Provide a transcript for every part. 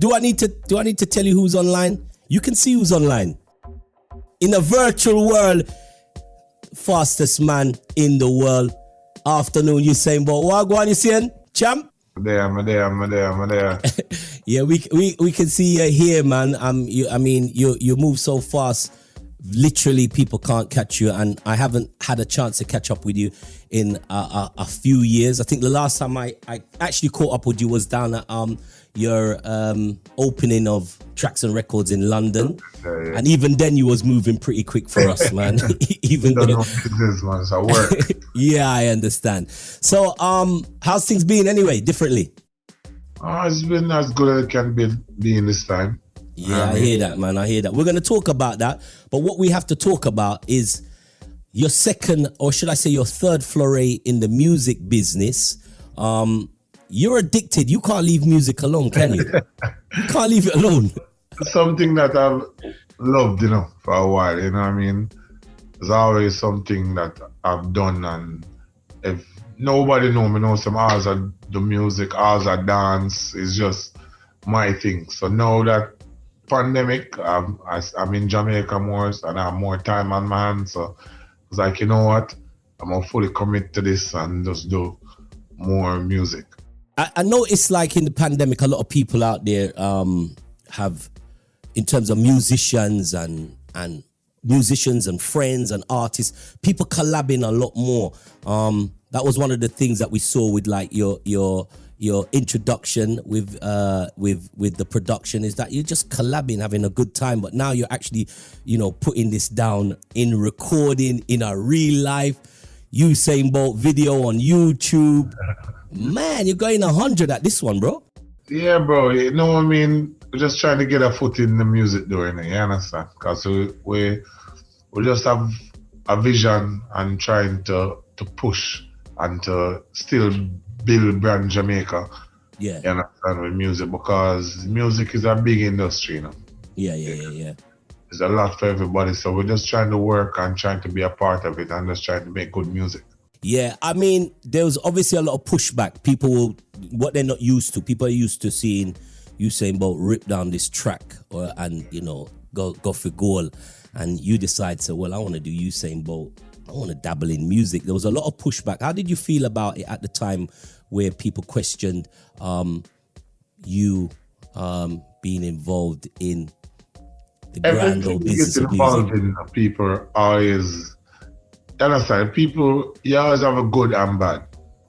Do I need to tell you who's online? You can see who's online. In a virtual world, fastest man in the world. Afternoon, Usain Bolt. What go on, you saying, champ? I'm there. Yeah, we can see you here, man. You move so fast. Literally, people can't catch you, and I haven't had a chance to catch up with you in a few years. I think the last time I actually caught up with you was down at your opening of Tracks and Records in London, yeah. And even then you was moving pretty quick for us, man. Even don't then, know business, man. It's a work. yeah, I understand. So, how's things been anyway? Differently? It's been as good as it can be in this time. Yeah, I hear that, man. I hear that. We're going to talk about that. But what we have to talk about is your second, or should I say your third foray in the music business. You're addicted. You can't leave music alone, can you? You can't leave it alone. It's something that I've loved, for a while, you know what I mean? It's always something that I've done, and if nobody knows some hours I do music, hours I dance, it's just my thing. So now that pandemic, I'm in Jamaica more and I have more time on my hands, so it's like, you know what, I'm gonna fully commit to this and just do more music. I know it's like in the pandemic, a lot of people out there have, in terms of musicians and friends and artists, people collabing a lot more. That was one of the things that we saw with like your introduction with the production, is that you're just collabing, having a good time. But now you're actually, putting this down in recording in a real life Usain Bolt video on YouTube. Man, you're going 100 at this one, bro. Yeah, bro. You know what I mean? We're just trying to get a foot in the music doing it, you understand? Because we just have a vision and trying to push and to still build brand Jamaica. Yeah. You understand, with music, because music is a big industry, Yeah. There's a lot for everybody. So we're just trying to work and trying to be a part of it and just trying to make good music. Yeah, I mean, there was obviously a lot of pushback. People what they're not used to. People are used to seeing Usain Bolt rip down this track and go for goal. And you decide, so, well, I want to do Usain Bolt. I want to dabble in music. There was a lot of pushback. How did you feel about it at the time where people questioned you being involved in the grand old business of music? In people always... You understand, people, you always have a good and bad.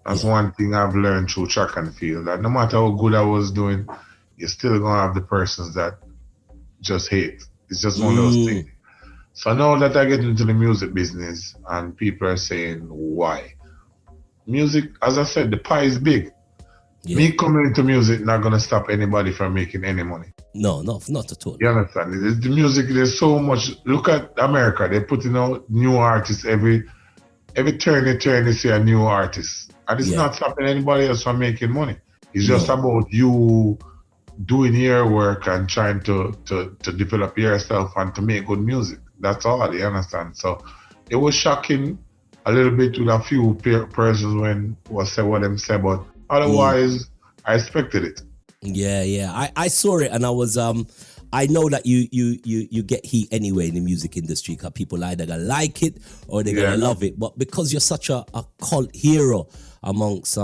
That's one thing I've learned through track and field, that no matter how good I was doing, you're still going to have the persons that just hate. It's just one of those things. So now that I get into the music business and people are saying, why? Music, as I said, the pie is big. Yeah. Me coming into music not going to stop anybody from making any money. No, not at all. You understand? The music, there's so much. Look at America. They're putting out new artists every turn you see a new artist. And it's not stopping anybody else from making money. It's just about you doing your work and trying to develop yourself and to make good music. That's all, you understand? So it was shocking a little bit with a few persons when was said what them said, but otherwise I expected it. Yeah. I saw it, and I was I know that you get heat anyway in the music industry, because people either gonna like it or they're gonna love it. But because you're such a cult hero amongst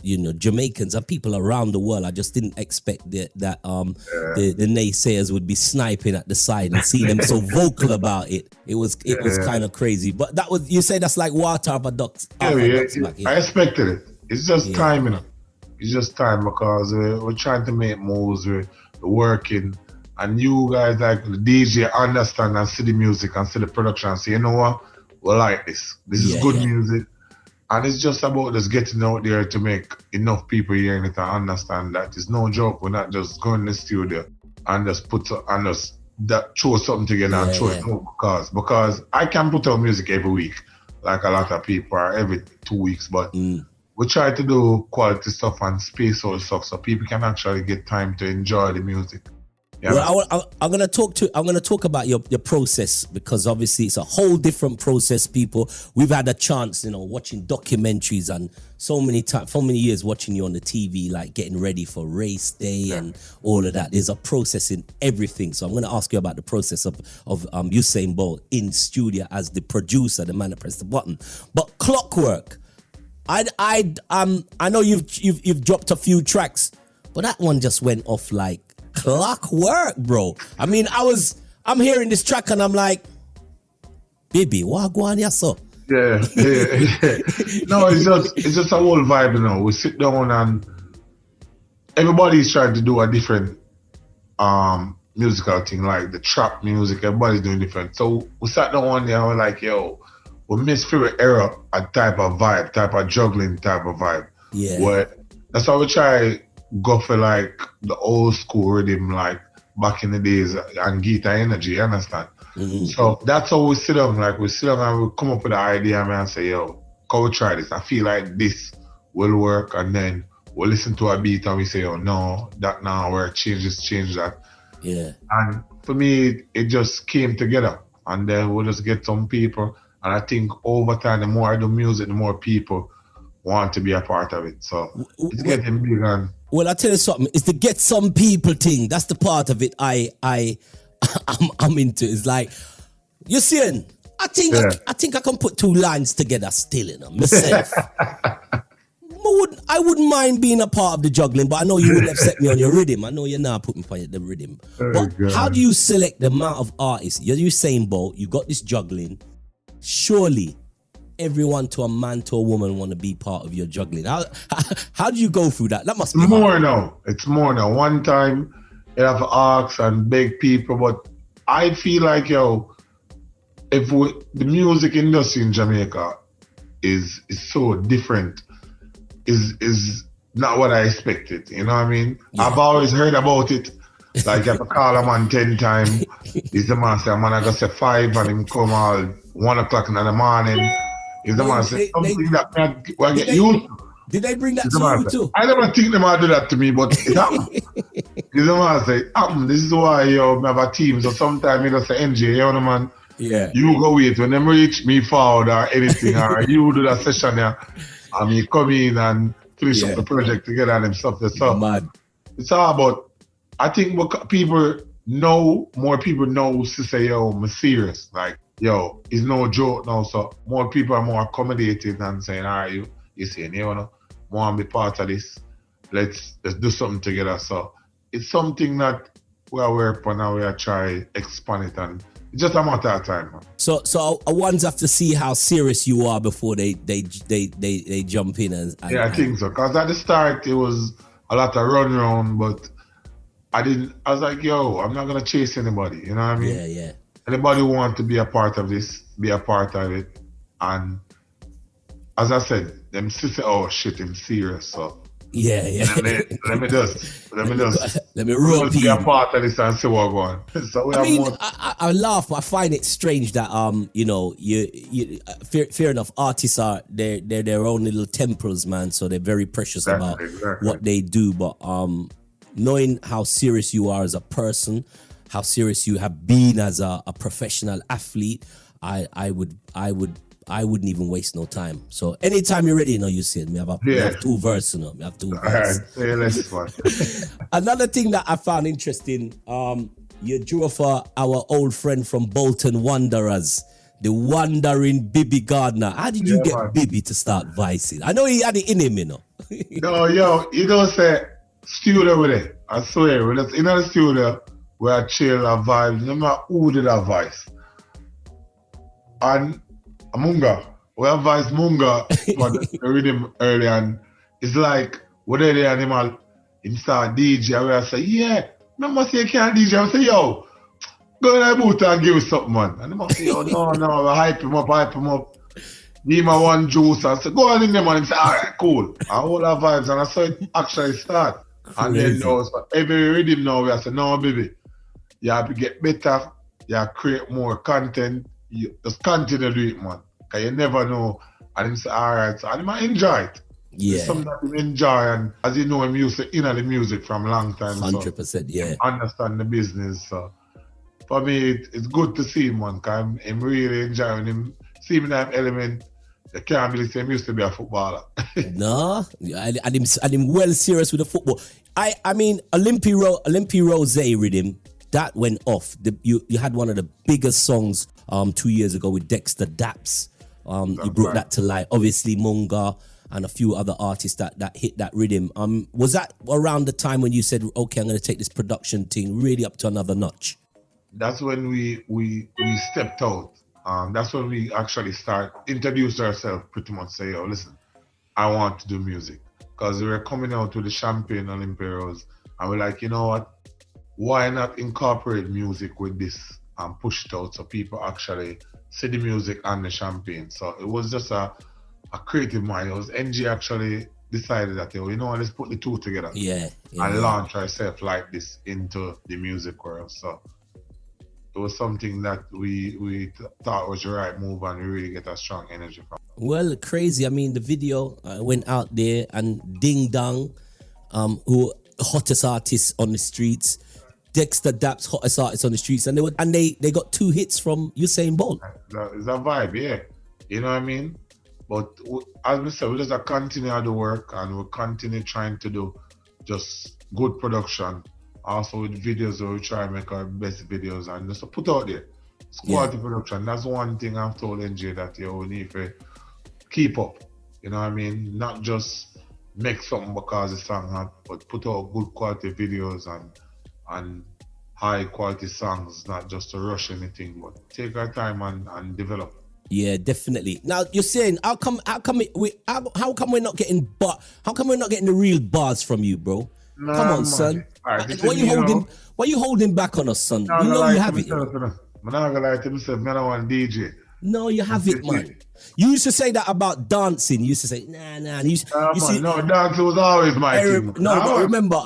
Jamaicans and people around the world, I just didn't expect that the naysayers would be sniping at the side and see them so vocal about it. It was kind of crazy. But that was, you say that's like water off a duck's back. I expected it. It's just time, It's just time, because we're trying to make moves, we're working, and you guys like the DJ understand and see the music and see the production and say, you know what, we like this. This is good music. And it's just about just getting out there to make enough people hearing it and understand that it's no joke. We're not just going in the studio and just throw something together and throw it out, because I can put out music every week, like a lot of people are every 2 weeks, but we try to do quality stuff and space out stuff so people can actually get time to enjoy the music. Yeah, Well, I'm gonna talk about your process, because obviously it's a whole different process. People, we've had a chance, watching documentaries and so many years watching you on the TV, like getting ready for race day and all of that. There's a process in everything. So I'm gonna ask you about the process of Usain Bolt in studio as the producer, the man that pressed the button. But Clockwork, I know you've dropped a few tracks, but that one just went off like clockwork, bro. I mean, I'm hearing this track and I'm like, baby, what go on here, so? Yeah. No, it's just a whole vibe, We sit down and everybody's trying to do a different musical thing, like the trap music. Everybody's doing different. So we sat down one day and we're like, yo, we miss favorite era, a type of vibe, type of juggling type of vibe. Yeah. Where that's how we try go for like the old school rhythm, like back in the days, and guitar energy, you understand? Mm-hmm. So that's how we sit down, and we come up with an idea, man, and say, yo, can we try this? I feel like this will work, and then we'll listen to a beat and we say, oh no, that now work, change that. Yeah. And for me, it just came together, and then we'll just get some people, and I think over time, the more I do music, the more people want to be a part of it. So it's getting big. And well, I tell you something. It's the get some people thing. That's the part of it I'm into. It's like, you're seeing. I think I can put two lines together still, myself. I wouldn't mind being a part of the juggling, but I know you wouldn't have set me on your rhythm. I know you're now putting me on the rhythm. But how do you select the amount of artists? You're Usain Bolt. You got this juggling. Surely everyone, to a man to a woman, want to be part of your juggling. How do you go through that? That must be more hard. now. It's more now. One time you have to ask and beg people, but I feel like, the music industry in Jamaica is so different. Is not what I expected. You know what I mean? Yeah. I've always heard about it. Like, if I call a man 10 times, he's the man say, man, I got say 5 and him come all 1 o'clock in the morning. He's the man say something that I get used to. Did they bring that to you too? I never think them all do that to me, but it happened. He's the man say, this is why we have a team. So sometimes he just say, NJ, man, you go wait. When them reach me forward or anything, or you do that session there, and me come in and finish up the project together and them stuff. So it's all about, I think what more people know to say, I'm serious. Like, it's no joke now. So more people are more accommodated and saying, all right, you saying, want to be part of this. Let's do something together. So it's something that we are working on and we are trying to expand it, and it's just a matter of time, man. So ones have to see how serious you are before they jump in I think so. Because at the start it was a lot of run around, but I was like, I'm not gonna chase anybody, you know what I mean? Yeah. Anybody who want to be a part of this, be a part of it. And as I said, them sister, oh shit, I'm serious. So yeah. Let me roll be a part of this and see what's going on. So I laugh, but I find it strange that you fair enough, artists are they're their own little temples, man. So they're very precious about what they do. But knowing how serious you are as a person, how serious you have been as a professional athlete, I wouldn't even waste no time. So anytime you're ready, you said me have 2 verses, me have 2 verses. All right, let's fun. Another thing that I found interesting, you drew for our old friend from Bolton Wanderers, the wandering Bibby Gardner. How did you get Bibby to start vicing? I know he had it in him, No, you don't say studio with it. I swear, when it's in the studio, we are chill and vibes, no matter who did that vice. And Munga, we have vice Munga, but I read him early, and it's like, what are the animal? Him start DJ, and I say, remember say you can't DJ? I say, yo, go in the booth and give us something, man. And they say, no, hype him up. Give him one juice, and say, go on in there, man. He say, all right, cool. And all our vibes, and I saw it actually start. And then so every rhythm now, we say, no, baby, you have to get better, you have to create more content, you just continue to do it, man. Because you never know. And him say, all right, so I enjoy it. It's something that we enjoy, and as you know, I'm used to inner the music from a long time. 100%, yeah. Understand the business. So for me, it's good to see him, man, because I'm really enjoying him. See him in that element. You can't really say him used to be a footballer. No, and him well serious with the football. I mean, Olympia Rose rhythm, that went off. You had one of the biggest songs 2 years ago with Dexter Daps. You brought that to light. Obviously, Munga and a few other artists that hit that rhythm. Was that around the time when you said, okay, I'm going to take this production thing really up to another notch? That's when we stepped out. That's when we actually introduced ourselves, pretty much say, oh, listen, I want to do music. Because we were coming out with the Champagne Olympia Rose, and we're like, you know what? Why not incorporate music with this and push it out so people actually see the music and the champagne? So it was just a creative mind. It was NG actually decided that, you know what, let's put the two together. And launch ourselves like this into the music world. So it was something that we thought was the right move, and we really get a strong energy from. Well, crazy. I mean, the video went out there, and Ding Dong, who hottest artists on the streets, Dexter Daps, hottest artists on the streets, and they got 2 hits from Usain Bolt. It's a vibe, yeah. You know what I mean? But as we said, we just continue the work, and we'll continue trying to do just good production. Also with videos, we try and make our best videos and just put out there. It's quality production. That's one thing I've told NJ that we need to keep up. You know what I mean? Not just make something because the song hot, but put out good quality videos and high quality songs, not just to rush anything, but take our time and develop. Yeah, definitely. Now you're saying how come we're not getting the real bars from you, bro? Nah, come on, man. son. Right, why you holding back on us, son? No, you know you have it. I'm not gonna lie to myself, man, I want DJ. No, you have it, man. You used to say that about dancing. You used to say, nah. Dancing was always my thing. But remember,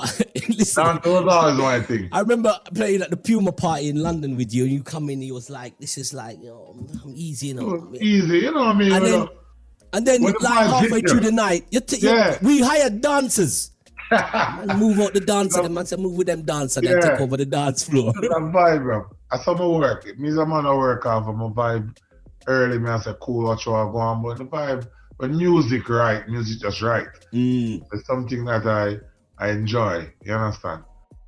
listen, dancing was always my thing. I remember playing at the Puma party in London with you, and you come in, and you was like, this is like, I'm easy, you know. Easy, you know what I mean? And then like halfway through the night, we hired dancers. Man, move out the dancer, the man said move with them dancer, then take over the dance floor. That vibe, bro. I saw my work. Me as a man I work off of my vibe early, me I say cool what you are going, but the vibe when music just right. It's something that I enjoy, you understand?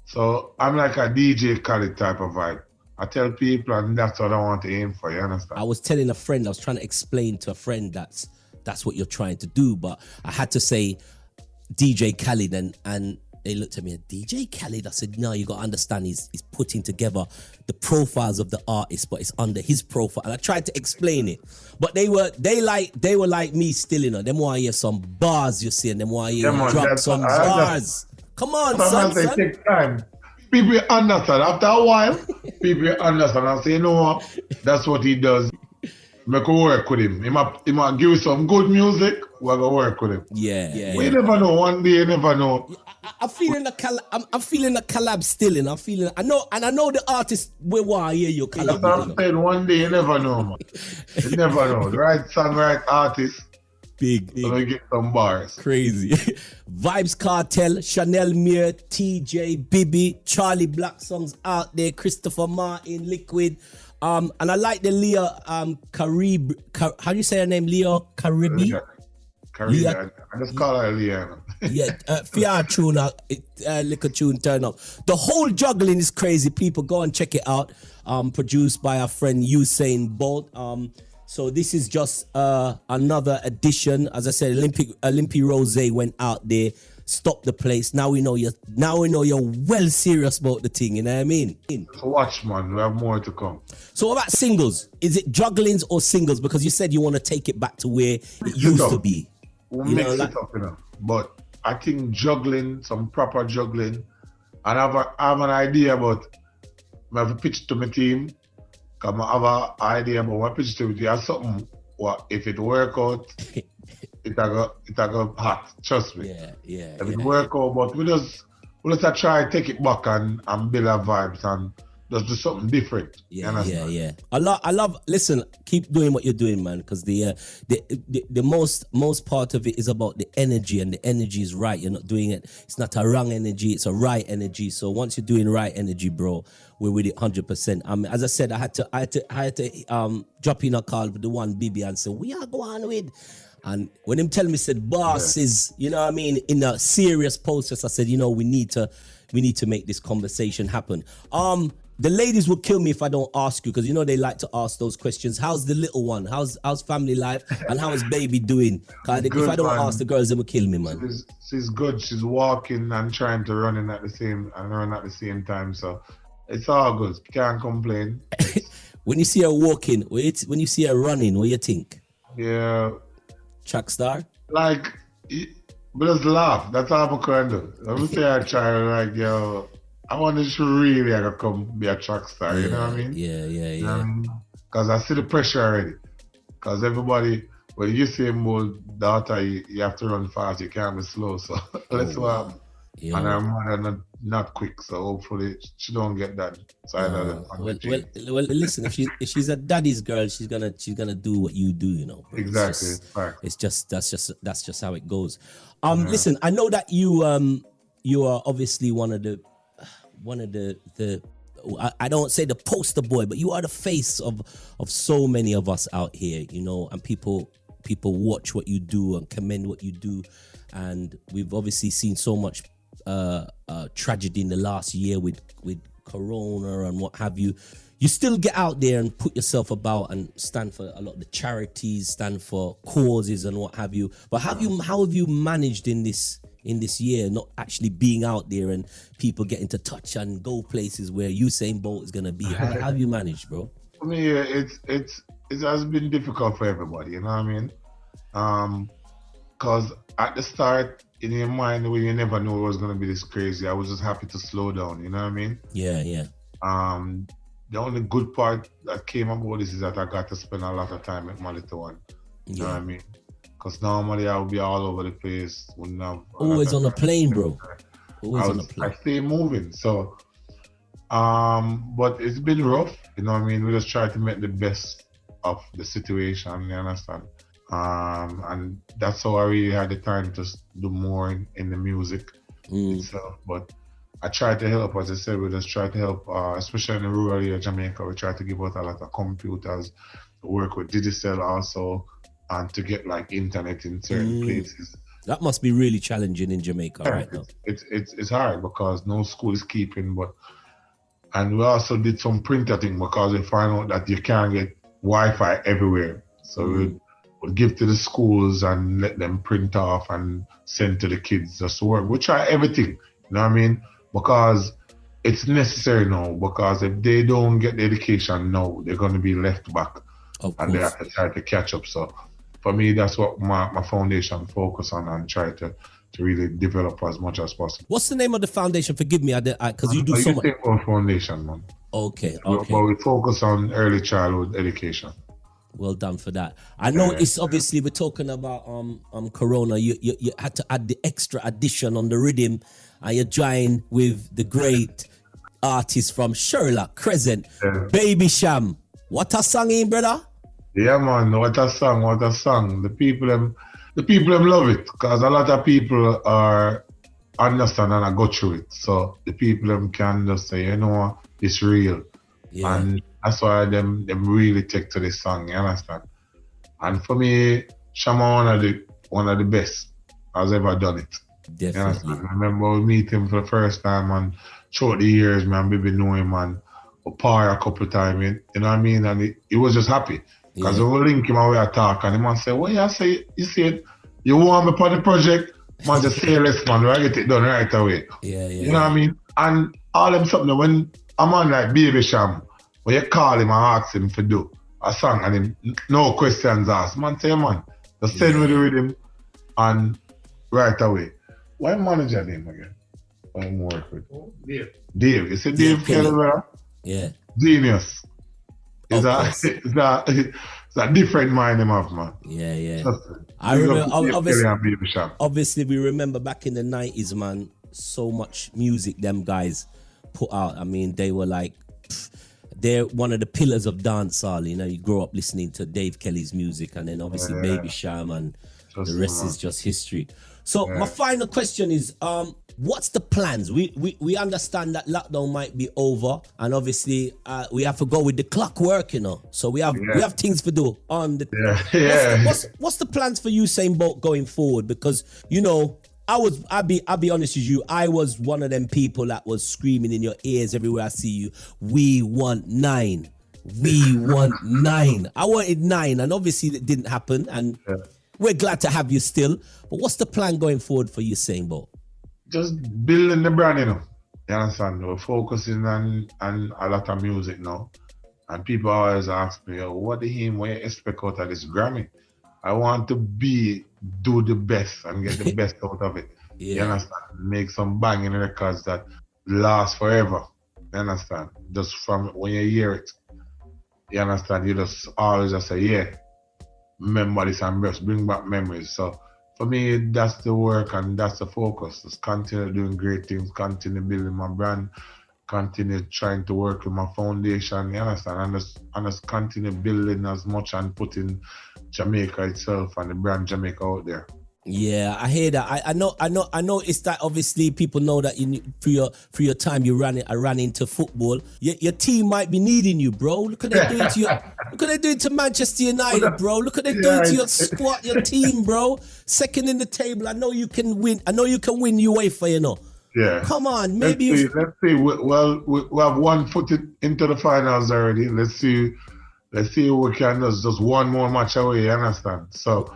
So I'm like a DJ Khaled type of vibe. I tell people, and that's what I want to aim for, you understand? I was telling a friend, I was trying to explain to a friend that's what you're trying to do, but I had to say DJ Khaled, and they looked at me, DJ Khaled. I said, no, you got to understand, he's putting together the profiles of the artists, but it's under his profile. And I tried to explain it, but they were like me still, you know. Them want to hear some bars, you see, and them want to hear drop some bars. Come on, son. It takes time. People understand. After a while, people understand. I say, you know what? That's what he does. Make a work with him. He might give you some good music. We're gonna work with him. Yeah. You never know. One day, you never know. I'm feeling the collab still, and I know the artist will want to hear your collab. That's what I'm saying. One day, you never know, man. You never know. The right song, right artist. Big. So we get some bars. Crazy. Vibes Cartel, Chanel Mir, TJ, Bibi, Charlie Black songs out there. Christopher Martin, Liquid. And I like the Leah how do you say her name? Leah Caribe? Leah. I just call her Leah. Fiat tune, little tune turn up. The whole juggling is crazy. People go and check it out. Produced by our friend Usain Bolt. So this is just another edition. As I said, Olympia Rose went out there, stopped the place. Now we know you're well serious about the thing. You know what I mean? So watch, man. We have more to come. So what about singles? Is it jugglings or singles? Because you said you want to take it back to where it used to be. We'll mix it up, you know. But I think juggling, some proper juggling, and I have an idea about. I have a pitch to my team. Cause I have an idea about what pitch to my team. Have something. What if it work out? it go hot. Trust me. If it work out, but we just try to take it back and build our vibes and just do something different. Yeah. I love. Listen, keep doing what you're doing, man. Because the most part of it is about the energy, and the energy is right. You're not doing it. It's not a wrong energy. It's a right energy. So once you're doing right energy, bro, we're with it 100%. As I said, I had to drop in a call with the one BB and say we are going with. And when him tell me said boss is, you know what I mean, in a serious process, I said, you know, we need to make this conversation happen. The ladies will kill me if I don't ask you, because you know they like to ask those questions. How's the little one? How's family life? And how is baby doing? If I don't ask the girls, they will kill me, man. She's good. She's walking and trying to run at the same time. So it's all good. Can't complain. When you see her walking, when you see her running, what do you think? Yeah. Track star? Like, but just laugh. That's all I'm going to do. Let me say I try, like, yo, I wanted to really come be a track star, you know what I mean? Yeah. Because I see the pressure already. Because everybody, when you see more daughter, you have to run fast, you can't be slow. So let's what. Yeah. And her mother not quick, so hopefully she don't get that side of it. Well, listen, if she's a daddy's girl, she's gonna do what you do, you know. Bro. Exactly. It's just that's just how it goes. Listen, I know that you are obviously one of the I don't say the poster boy, but you are the face of so many of us out here, you know, and people watch what you do and commend what you do, and we've obviously seen so much tragedy in the last year with Corona and what have you. You still get out there and put yourself about and stand for a lot of the charities, stand for causes and what have you. But how have you managed in this year, not actually being out there and people getting to touch and go places where Usain Bolt is gonna be? How have you managed, bro? I mean, it has been difficult for everybody, you know what I mean? Because at the start, in your mind, where you never know it was gonna be this crazy, I was just happy to slow down, you know what I mean? Yeah. The only good part that came about this is that I got to spend a lot of time with my little one. You know what I mean? Because normally I would be all over the place. Always on a plane, bro. I stay moving. So, but it's been rough. You know what I mean? We just try to make the best of the situation. You understand? And that's how I really had the time to do more in the music itself. But I try to help, as I said, we just try to help, especially in the rural area of Jamaica. We try to give out a lot of computers, to work with Digicel also, and to get like internet in certain places. That must be really challenging in Jamaica right now. It's hard because no school is keeping, and we also did some printer thing because we find out that you can't get Wi-Fi everywhere. So we would give to the schools and let them print off and send to the kids just to work. We try everything, you know what I mean? Because it's necessary now, because if they don't get the education now, they're going to be left back. And they have to try to catch up. So for me, that's what my foundation focus on, and try to really develop as much as possible. What's the name of the foundation? Forgive me, because you do so much. Foundation, man. Okay. But we focus on early childhood education. Well done for that. I know it's obviously we're talking about Corona. You had to add the extra addition on the rhythm, and you joined with the great artist from Sherlock Crescent, Baby Sham. What a song, brother? Yeah, man. What a song. The people them love it, because a lot of people are understand and I go through it. So the people them can just say, you know, it's real. Yeah. And that's why them really take to this song, you understand? And for me, Shama one of the best has ever done it. Definitely. I remember we meet him for the first time, and throughout the years, man, we know him, and we par a couple of times, you know what I mean? And he was just happy. Because we link him and we talk, and the man say, well, you see it, you want me for the project? Man just say less, man, I get it done right away. Yeah. You know what I mean? And all them something, when a man like Baby Sham, when you call him and ask him to do a song, and him no questions asked, man say, man, just send me the rhythm and right away. Why manager name again? I'm work with Dave. You say Dave Kelly, brother? Yeah. Genius. It's a different mind him have, man. Yeah. I remember, obviously we remember back in the 90s, man, so much music them guys put out. I mean, they were like they're one of the pillars of dancehall. You know, you grow up listening to Dave Kelly's music, and then obviously Baby Sham, and the rest is just history. So my final question is, what's the plans? We understand that lockdown might be over, and obviously we have to go with the clockwork, you know. So we have things to do on the. What's the plans for Usain Bolt going forward? Because you know, I'll be honest with you. I was one of them people that was screaming in your ears everywhere I see you. We want 9. We want 9. I wanted 9, and obviously it didn't happen. And we're glad to have you still. But what's the plan going forward for Usain Bolt? Just building the brand, you know. You understand? We're focusing on a lot of music now. And people always ask me, what you expect out of this Grammy? I want to do the best and get the best out of it. You understand? Make some banging records that last forever. You understand? Just from when you hear it. You understand? You just always just say, remember this and just bring back memories. So for me, that's the work and that's the focus. Just continue doing great things, continue building my brand, continue trying to work with my foundation, you understand? And just continue building as much and putting Jamaica itself and the brand Jamaica out there. Yeah, I hear that. I know. It's that obviously people know that you for your time you ran into football. Your team might be needing you, bro. Look at they doing to you. Look at they doing to Manchester United, bro. Look at they doing to your squad, your team, bro. Second in the table. I know you can win. I know you can win UEFA, you know. Yeah. Come on, maybe. Let's see. Well, we have one foot into the finals already. Let's see if we can just one more match away. You understand? So,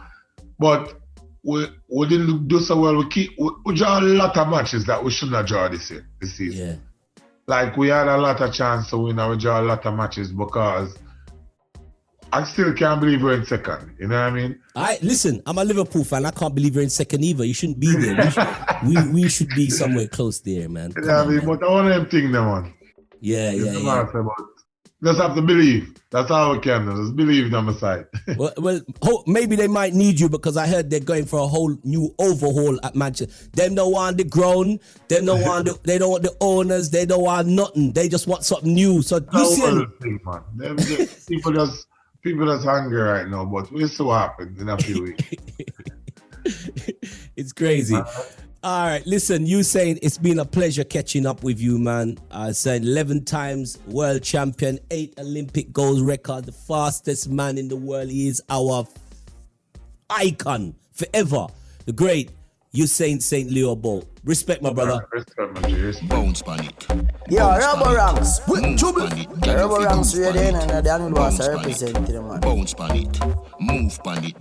but. We didn't do so well. We draw a lot of matches that we shouldn't have drawn this season. Yeah. Like we had a lot of chance to win and we draw a lot of matches because I still can't believe we're in second. You know what I mean? Listen, I'm a Liverpool fan. I can't believe we're in second either. You shouldn't be there. We should be somewhere close there, man. You know what I mean? Man. But I want them thing, man. Yeah. Just have to believe. That's all we can do. Just believe on the side. well, maybe they might need you because I heard they're going for a whole new overhaul at Manchester. Them don't want the ground. They don't want the owners. They don't want nothing. They just want something new. So you see, thing, man. People just hungry right now. But we'll see what happens in a few weeks. It's crazy. All right, listen, Usain, it's been a pleasure catching up with you, man. I said 11 times world champion, 8 Olympic gold record, the fastest man in the world. He is our icon forever. The great Usain St. Leo Bolt. Respect, my brother. Respect, my dear. Bounce on it. Yeah, Robbo Ranx. Robbo Ranx ready and the young boss representing, man. Bounce on it. Move on it.